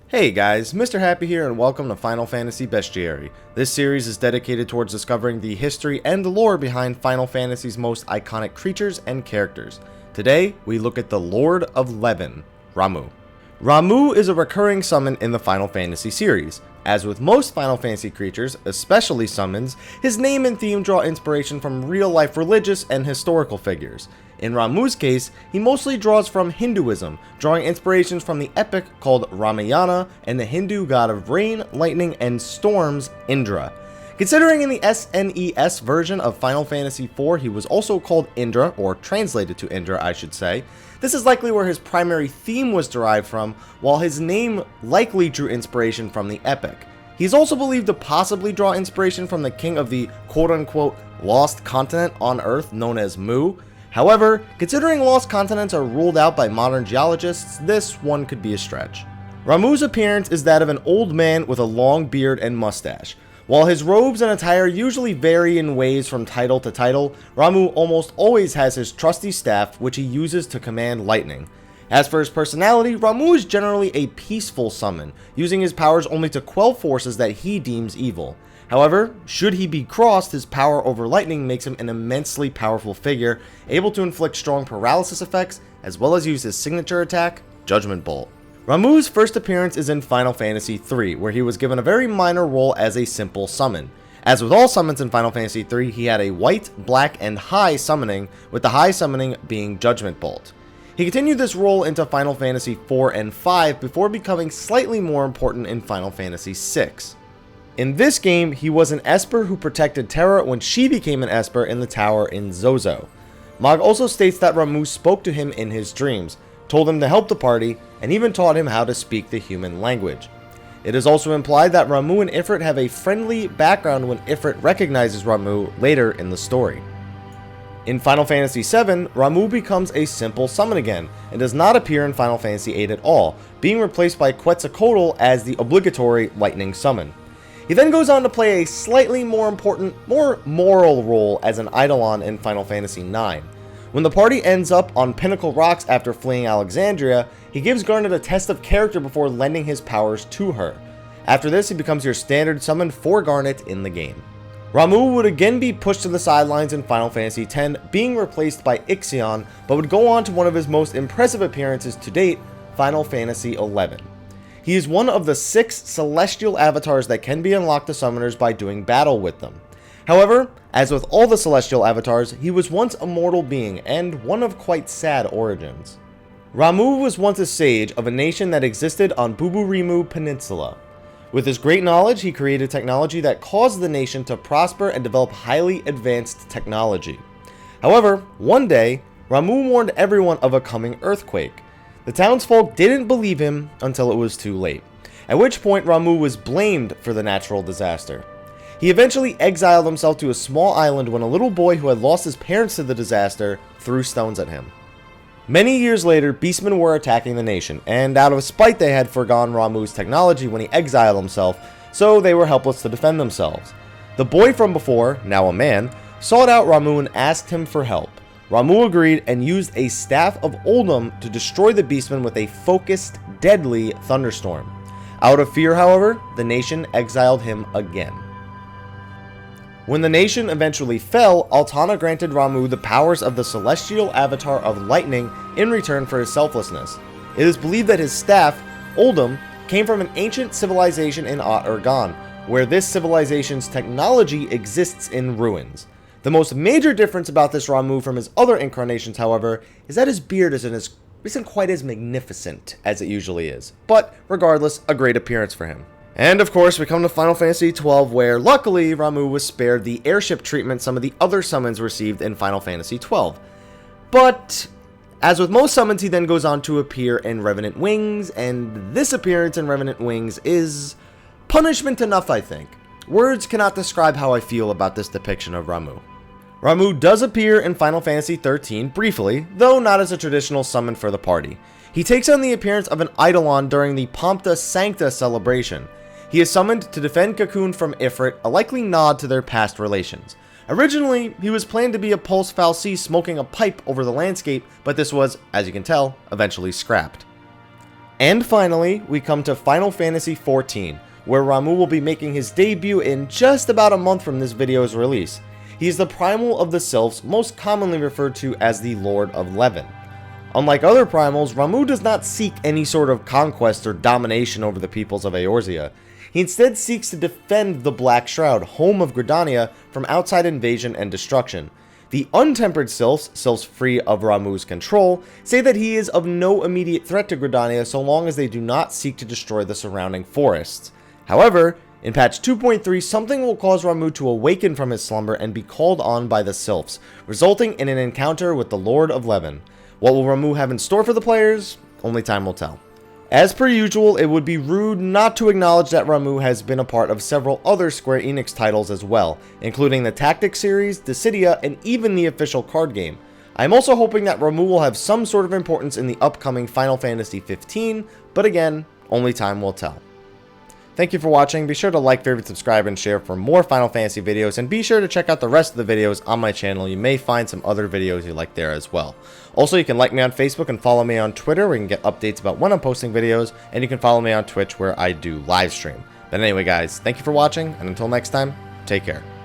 Hey guys, Mr. Happy here and welcome to Final Fantasy Bestiary. This series is dedicated towards discovering the history and the lore behind Final Fantasy's most iconic creatures and characters. Today, we look at the Lord of Levin, Ramuh. Ramuh is a recurring summon in the Final Fantasy series. As with most Final Fantasy creatures, especially summons, his name and theme draw inspiration from real-life religious and historical figures. In Ramuh's case, he mostly draws from Hinduism, drawing inspirations from the epic called Ramayana and the Hindu god of rain, lightning, and storms, Indra. Considering in the SNES version of Final Fantasy IV he was also called Indra, or translated to Indra I should say, this is likely where his primary theme was derived from, while his name likely drew inspiration from the epic. He is also believed to possibly draw inspiration from the king of the quote-unquote lost continent on Earth known as Mu. However, considering lost continents are ruled out by modern geologists, this one could be a stretch. Ramuh's appearance is that of an old man with a long beard and mustache. While his robes and attire usually vary in ways from title to title, Ramuh almost always has his trusty staff, which he uses to command lightning. As for his personality, Ramuh is generally a peaceful summon, using his powers only to quell forces that he deems evil. However, should he be crossed, his power over lightning makes him an immensely powerful figure, able to inflict strong paralysis effects, as well as use his signature attack, Judgment Bolt. Ramuh's first appearance is in Final Fantasy III, where he was given a very minor role as a simple summon. As with all summons in Final Fantasy III, he had a white, black, and high summoning, with the high summoning being Judgment Bolt. He continued this role into Final Fantasy IV and V before becoming slightly more important in Final Fantasy VI. In this game, he was an Esper who protected Terra when she became an Esper in the tower in Zozo. Mog also states that Ramuh spoke to him in his dreams, told him to help the party, and even taught him how to speak the human language. It is also implied that Ramuh and Ifrit have a friendly background when Ifrit recognizes Ramuh later in the story. In Final Fantasy VII, Ramuh becomes a simple summon again, and does not appear in Final Fantasy VIII at all, being replaced by Quetzalcoatl as the obligatory lightning summon. He then goes on to play a slightly more important, more moral role as an Eidolon in Final Fantasy IX. When the party ends up on Pinnacle Rocks after fleeing Alexandria, he gives Garnet a test of character before lending his powers to her. After this, he becomes your standard summon for Garnet in the game. Ramuh would again be pushed to the sidelines in Final Fantasy X, being replaced by Ixion, but would go on to one of his most impressive appearances to date, Final Fantasy XI. He is one of the 6 celestial avatars that can be unlocked to summoners by doing battle with them. However, as with all the celestial avatars, he was once a mortal being, and one of quite sad origins. Ramuh was once a sage of a nation that existed on Buburimu Peninsula. With his great knowledge, he created technology that caused the nation to prosper and develop highly advanced technology. However, one day, Ramuh warned everyone of a coming earthquake. The townsfolk didn't believe him until it was too late, at which point Ramuh was blamed for the natural disaster. He eventually exiled himself to a small island when a little boy who had lost his parents to the disaster threw stones at him. Many years later, beastmen were attacking the nation, and out of spite they had forgone Ramuh's technology when he exiled himself, so they were helpless to defend themselves. The boy from before, now a man, sought out Ramuh and asked him for help. Ramuh agreed and used a Staff of Oldham to destroy the beastmen with a focused, deadly thunderstorm. Out of fear, however, the nation exiled him again. When the nation eventually fell, Altana granted Ramuh the powers of the celestial avatar of lightning in return for his selflessness. It is believed that his staff, Oldham, came from an ancient civilization in Ot-Urgan, where this civilization's technology exists in ruins. The most major difference about this Ramuh from his other incarnations, however, is that his beard isn't quite as magnificent as it usually is, but regardless, a great appearance for him. And of course, we come to Final Fantasy XII, where luckily Ramuh was spared the airship treatment some of the other summons received in Final Fantasy XII. But, as with most summons, he then goes on to appear in Revenant Wings, and this appearance in Revenant Wings is punishment enough, I think. Words cannot describe how I feel about this depiction of Ramuh. Ramuh does appear in Final Fantasy XIII briefly, though not as a traditional summon for the party. He takes on the appearance of an Eidolon during the Pompta Sancta celebration. He is summoned to defend Cocoon from Ifrit, a likely nod to their past relations. Originally, he was planned to be a Pulse Fal'Cie smoking a pipe over the landscape, but this was, as you can tell, eventually scrapped. And finally, we come to Final Fantasy XIV, where Ramuh will be making his debut in just about a month from this video's release. He is the primal of the sylphs, most commonly referred to as the Lord of Levin. Unlike other primals, Ramuh does not seek any sort of conquest or domination over the peoples of Eorzea. He instead seeks to defend the Black Shroud, home of Gridania, from outside invasion and destruction. The untempered sylphs, sylphs free of Ramuh's control, say that he is of no immediate threat to Gridania so long as they do not seek to destroy the surrounding forests. However, in patch 2.3, something will cause Ramuh to awaken from his slumber and be called on by the sylphs, resulting in an encounter with the Lord of Levin. What will Ramuh have in store for the players? Only time will tell. As per usual, it would be rude not to acknowledge that Ramuh has been a part of several other Square Enix titles as well, including the Tactics series, Dissidia, and even the official card game. I am also hoping that Ramuh will have some sort of importance in the upcoming Final Fantasy XV, but again, only time will tell. Thank you for watching. Be sure to like, favorite, subscribe, and share for more Final Fantasy videos, and be sure to check out the rest of the videos on my channel. You may find some other videos you like there as well. Also, you can like me on Facebook and follow me on Twitter, where you can get updates about when I'm posting videos, and you can follow me on Twitch, where I do live stream. But anyway, guys, thank you for watching, and until next time, take care.